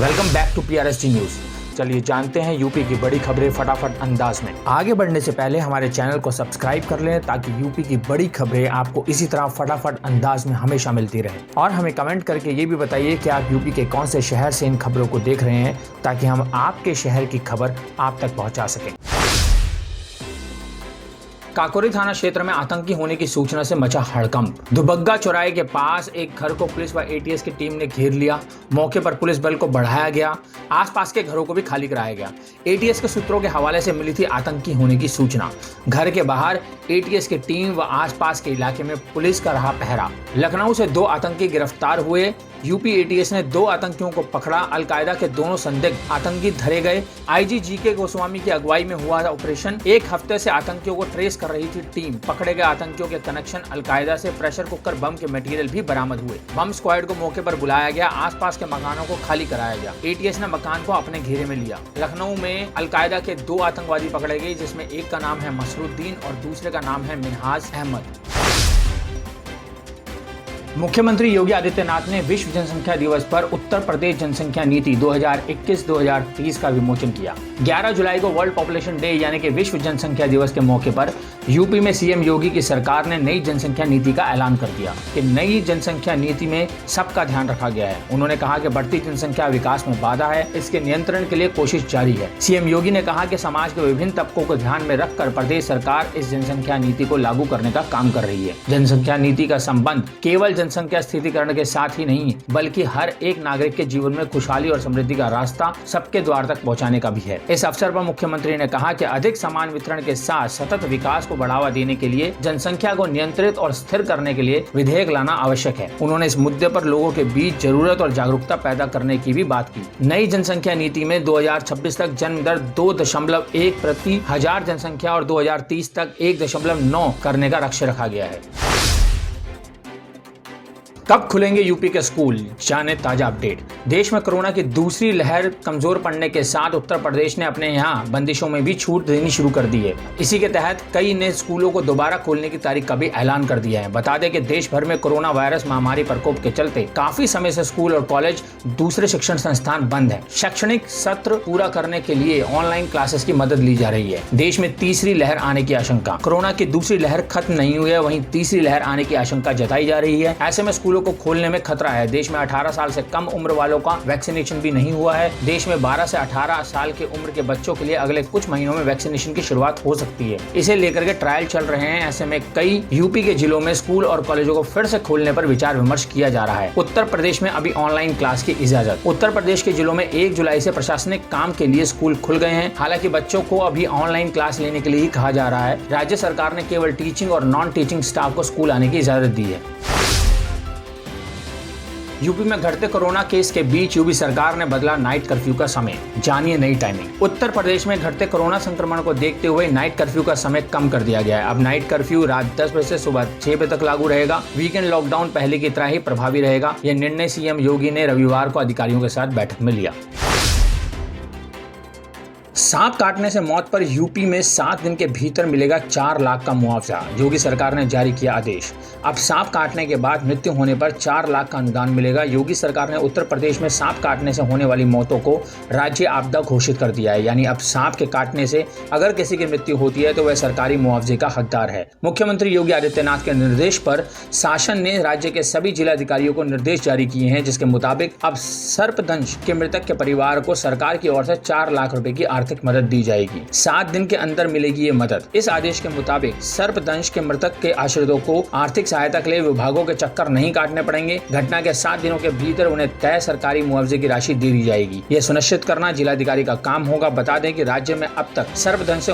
Welcome back to PRSG news. चलिए जानते हैं यूपी की बड़ी खबरें फटाफट अंदाज में। आगे बढ़ने से पहले हमारे चैनल को सब्सक्राइब कर लें ताकि यूपी की बड़ी खबरें आपको इसी तरह फटाफट अंदाज में हमेशा मिलती रहे। और हमें कमेंट करके ये भी बताइए कि आप यूपी के कौन से शहर से इन खबरों को देख रहे हैं ताकि हम आपके शहर की खबर आप तक पहुंचा सकें। काकोरी थाना क्षेत्र में आतंकी होने की सूचना से मचा हड़कंप। दुबग्गा चौराहे के पास एक घर को पुलिस व ATS की टीम ने घेर लिया। मौके पर पुलिस बल को बढ़ाया गया। आसपास के घरों को भी खाली कराया गया। ATS के सूत्रों के हवाले से मिली थी आतंकी होने की सूचना। घर के बाहर ATS की टीम व आसपास के इलाके में पुलिस का रहा पहरा। लखनऊ से 2 आतंकी गिरफ्तार हुए। यूपी ATS ने 2 आतंकियों को पकड़ा। अलकायदा के दोनों संदिग्ध आतंकी धरे गए। IG GK गोस्वामी की अगुवाई में हुआ ऑपरेशन। 1 हफ्ते से आतंकियों को ट्रेस कर रही थी टीम। पकड़े गए आतंकियों के कनेक्शन अलकायदा से। प्रेशर कुकर बम के मटेरियल भी बरामद हुए। बम स्क्वाड को मौके पर बुलाया गया। आसपास के मकानों को खाली कराया गया। ATS ने मकान को अपने घेरे में लिया। लखनऊ में अलकायदा के 2 आतंकवादी पकड़े गए, जिसमें एक का नाम है मसरुद्दीन और दूसरे का नाम है मिनहाज अहमद। मुख्यमंत्री योगी आदित्यनाथ ने विश्व जनसंख्या दिवस पर उत्तर प्रदेश जनसंख्या नीति 2021-2030 का विमोचन किया। 11 जुलाई को वर्ल्ड पॉपुलेशन डे यानी कि विश्व जनसंख्या दिवस के मौके पर यूपी में CM योगी की सरकार ने नई जनसंख्या नीति का ऐलान कर दिया कि नई जनसंख्या नीति में सबका ध्यान रखा गया है। उन्होंने कहा कि बढ़ती जनसंख्या विकास में बाधा है, इसके नियंत्रण के लिए कोशिश जारी है। CM योगी ने कहा कि समाज के विभिन्न तबकों को ध्यान में रखकर प्रदेश सरकार इस जनसंख्या नीति को लागू करने का काम कर रही है। जनसंख्या नीति का संबंध केवल जनसंख्या स्थिरीकरण के साथ ही नहीं बल्कि हर एक नागरिक के जीवन में खुशहाली और समृद्धि का रास्ता सबके द्वार तक पहुंचाने का भी है। इस अवसर पर मुख्यमंत्री ने कहा कि अधिक समान वितरण के साथ सतत विकास को बढ़ावा देने के लिए जनसंख्या को नियंत्रित और स्थिर करने के लिए विधेयक लाना आवश्यक है। उन्होंने इस मुद्दे पर लोगों के बीच जरूरत और जागरूकता पैदा करने की भी बात की। नई जनसंख्या नीति में 2026 तक जन्म दर 2.1 प्रति हजार जनसंख्या और 2030 तक 1.9 करने का लक्ष्य रखा गया है। कब खुलेंगे यूपी के स्कूल, जाने ताजा अपडेट। देश में कोरोना की दूसरी लहर कमजोर पड़ने के साथ उत्तर प्रदेश ने अपने यहाँ बंदिशों में भी छूट देनी शुरू कर दी है। इसी के तहत कई ने स्कूलों को दोबारा खोलने की तारीख का भी ऐलान कर दिया है। बता दें कि देश भर में कोरोना वायरस महामारी प्रकोप के चलते काफी समय से स्कूल और कॉलेज, दूसरे शिक्षण संस्थान बंद है। शैक्षणिक सत्र पूरा करने के लिए ऑनलाइन क्लासेस की मदद ली जा रही है। देश में तीसरी लहर आने की आशंका। कोरोना की दूसरी लहर खत्म नहीं हुई है, वहीं तीसरी लहर आने की आशंका जताई जा रही है। ऐसे में स्कूलों को खोलने में खतरा है। देश में 18 साल से कम उम्र वालों का वैक्सीनेशन भी नहीं हुआ है। देश में 12 से 18 साल की उम्र के बच्चों के लिए अगले कुछ महीनों में वैक्सीनेशन की शुरुआत हो सकती है। इसे लेकर के ट्रायल चल रहे हैं। ऐसे में कई यूपी के जिलों में स्कूल और कॉलेजों को फिर से खोलने पर विचार विमर्श किया जा रहा है। उत्तर प्रदेश में अभी ऑनलाइन क्लास की इजाजत। उत्तर प्रदेश के जिलों में 1 जुलाई से प्रशासनिक काम के लिए स्कूल खुल गए हैं। हालांकि बच्चों को अभी ऑनलाइन क्लास लेने के लिए ही कहा जा रहा है। राज्य सरकार ने केवल टीचिंग और नॉन टीचिंग स्टाफ को स्कूल आने की इजाजत दी है। यूपी में घटते कोरोना केस के बीच यूपी सरकार ने बदला नाइट कर्फ्यू का समय, जानिए नई टाइमिंग। उत्तर प्रदेश में घटते कोरोना संक्रमण को देखते हुए नाइट कर्फ्यू का समय कम कर दिया गया है। अब नाइट कर्फ्यू रात 10 बजे से सुबह 6 बजे तक लागू रहेगा। वीकेंड लॉकडाउन पहले की तरह ही प्रभावी रहेगा। यह निर्णय CM योगी ने रविवार को अधिकारियों के साथ बैठक में लिया। सांप काटने से मौत पर यूपी में 7 दिन के भीतर मिलेगा 4 लाख का मुआवजा। योगी सरकार ने जारी किया आदेश। अब सांप काटने के बाद मृत्यु होने पर 4 लाख का अनुदान मिलेगा। योगी सरकार ने उत्तर प्रदेश में सांप काटने से होने वाली मौतों को राज्य आपदा घोषित कर दिया है। यानी अब सांप के काटने से अगर किसी की मृत्यु होती है तो वह सरकारी मुआवजे का हकदार है। मुख्यमंत्री योगी आदित्यनाथ के निर्देश पर शासन ने राज्य के सभी जिलाधिकारियों को निर्देश जारी किए हैं, जिसके मुताबिक अब सर्पदंश के मृतक के परिवार को सरकार की ओर से 4 लाख रुपए की आर्थिक मदद दी जाएगी। 7 दिन के अंदर मिलेगी ये मदद। इस आदेश के मुताबिक सर्पदंश के मृतक के आश्रितों को आर्थिक सहायता के लिए विभागों के चक्कर नहीं काटने पड़ेंगे। घटना के 7 दिनों के भीतर उन्हें तय सरकारी मुआवजे की राशि दे दी जाएगी। यह सुनिश्चित करना जिलाधिकारी का काम होगा। बता दें कि राज्य में अब तक सर्पदंश से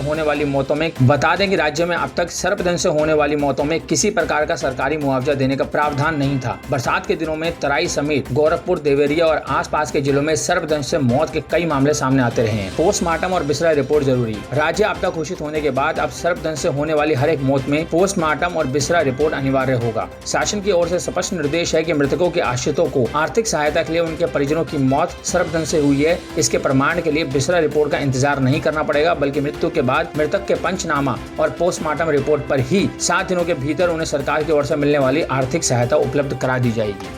होने वाली मौतों में किसी प्रकार का सरकारी मुआवजा देने का प्रावधान नहीं था। बरसात के दिनों में तराई समेत गोरखपुर, देवरिया और आसपास के जिलों में सर्पदंश से मौत के कई मामले सामने आते रहे हैं। पोस्टमार्टम और बिसरा रिपोर्ट जरूरी। राज्य आपदा घोषित होने के बाद अब सर्पदंश से होने वाली हर एक मौत में पोस्टमार्टम और बिसरा रिपोर्ट अनिवार्य होगा। शासन की ओर से स्पष्ट निर्देश है कि मृतकों के आश्रितों को आर्थिक सहायता के लिए उनके परिजनों की मौत सर्पदंश से हुई है, इसके प्रमाण के लिए बिसरा रिपोर्ट का इंतजार नहीं करना पड़ेगा, बल्कि मृत्यु के बाद मृतक के पंचनामा और पोस्टमार्टम रिपोर्ट पर ही 7 दिनों के भीतर उन्हें सरकार की ओर से मिलने वाली आर्थिक सहायता उपलब्ध करा दी जाएगी।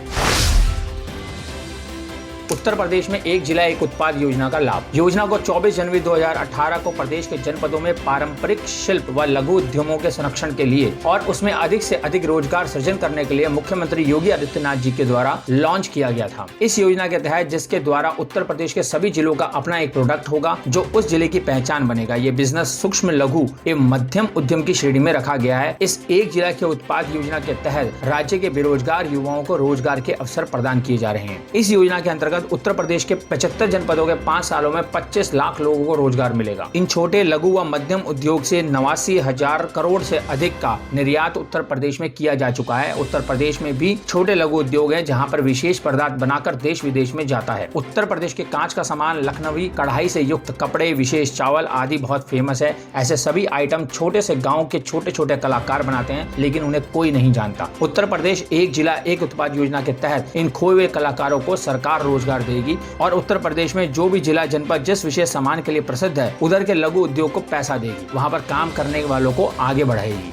उत्तर प्रदेश में एक जिला एक उत्पाद योजना का लाभ। योजना को 24 जनवरी 2018 को प्रदेश के जनपदों में पारंपरिक शिल्प व लघु उद्यमों के संरक्षण के लिए और उसमें अधिक से अधिक रोजगार सृजन करने के लिए मुख्यमंत्री योगी आदित्यनाथ जी के द्वारा लॉन्च किया गया था। इस योजना के तहत जिसके द्वारा उत्तर प्रदेश के सभी जिलों का अपना एक प्रोडक्ट होगा जो उस जिले की पहचान बनेगा। ये बिजनेस सूक्ष्म, लघु एवं मध्यम उद्यम की श्रेणी में रखा गया है। इस एक जिला के उत्पाद योजना के तहत राज्य के बेरोजगार युवाओं को रोजगार के अवसर प्रदान किए जा रहे हैं। इस योजना के अंतर्गत उत्तर प्रदेश के 75 जनपदों के 5 सालों में 25 लाख लोगों को रोजगार मिलेगा। इन छोटे, लघु व मध्यम उद्योग से 89,000 करोड़ से अधिक का निर्यात उत्तर प्रदेश में किया जा चुका है। उत्तर प्रदेश में भी छोटे लघु उद्योग हैं जहां पर विशेष पदार्थ बनाकर देश विदेश में जाता है। उत्तर प्रदेश के कांच का सामान, लखनवी कढ़ाई से युक्त कपड़े, विशेष चावल आदि बहुत फेमस है। ऐसे सभी आइटम छोटे से गाँव के छोटे छोटे कलाकार बनाते हैं, लेकिन उन्हें कोई नहीं जानता। उत्तर प्रदेश एक जिला एक उत्पाद योजना के तहत इन खोए हुए कलाकारों को सरकार रोजगार देगी और उत्तर प्रदेश में जो भी जिला जनपद जिस विशेष सामान के लिए प्रसिद्ध है उधर के लघु उद्योग को पैसा देगी, वहां पर काम करने वालों को आगे बढ़ाएगी।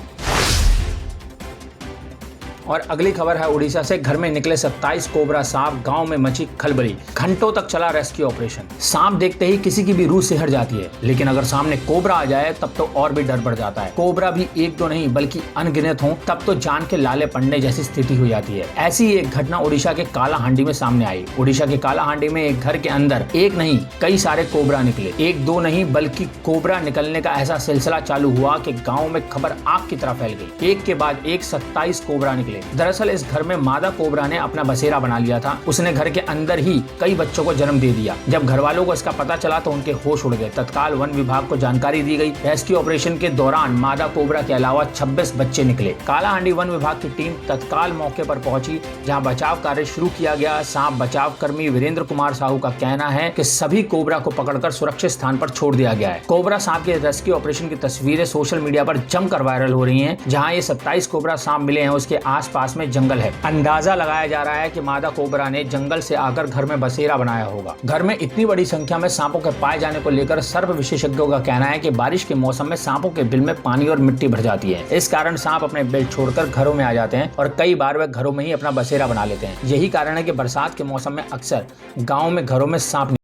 और अगली खबर है उड़ीसा से। घर में निकले 27 कोबरा सांप, गांव में मची खलबली। घंटों तक चला रेस्क्यू ऑपरेशन। सांप देखते ही किसी की भी रूह सिहर जाती है, लेकिन अगर सामने कोबरा आ जाए तब तो और भी डर बढ़ जाता है। कोबरा भी एक दो नहीं बल्कि अनगिनत हो तब तो जान के लाले पड़ने जैसी स्थिति हो जाती है। ऐसी एक घटना उड़ीसा के कालाहांडी में सामने आई। उड़ीसा के कालाहांडी में एक घर के अंदर एक नहीं कई सारे कोबरा निकले। एक दो नहीं बल्कि कोबरा निकलने का ऐसा सिलसिला चालू हुआ कि गाँव में खबर आग की तरह फैल गई। एक के बाद एक 27 कोबरा निकले। दरअसल इस घर में मादा कोबरा ने अपना बसेरा बना लिया था। उसने घर के अंदर ही कई बच्चों को जन्म दे दिया। जब घर वालों को इसका पता चला तो उनके होश उड़ गए। तत्काल वन विभाग को जानकारी दी गई। रेस्क्यू ऑपरेशन के दौरान मादा कोबरा के अलावा 26 बच्चे निकले। कालाहांडी वन विभाग की टीम तत्काल मौके पर पहुंची, जहां बचाव कार्य शुरू किया गया। सांप बचाव कर्मी वीरेंद्र कुमार साहू का कहना है कि सभी कोबरा को पकड़कर सुरक्षित स्थान पर छोड़ दिया गया है। कोबरा सांप के रेस्क्यू ऑपरेशन की तस्वीरें सोशल मीडिया पर जमकर वायरल हो रही हैं। जहां ये 27 कोबरा सांप मिले हैं उसके आसपास में जंगल है। अंदाजा लगाया जा रहा है कि मादा कोबरा ने जंगल से आकर घर में बसेरा बनाया होगा। घर में इतनी बड़ी संख्या में सांपों के पाए जाने को लेकर सर्प विशेषज्ञों का कहना है कि बारिश के मौसम में सांपों के बिल में पानी और मिट्टी भर जाती है। इस कारण सांप अपने बिल छोड़कर घरों में आ जाते हैं और कई बार वे घरों में ही अपना बसेरा बना लेते हैं। यही कारण है कि बरसात के मौसम में अक्सर गाँव में घरों में सांप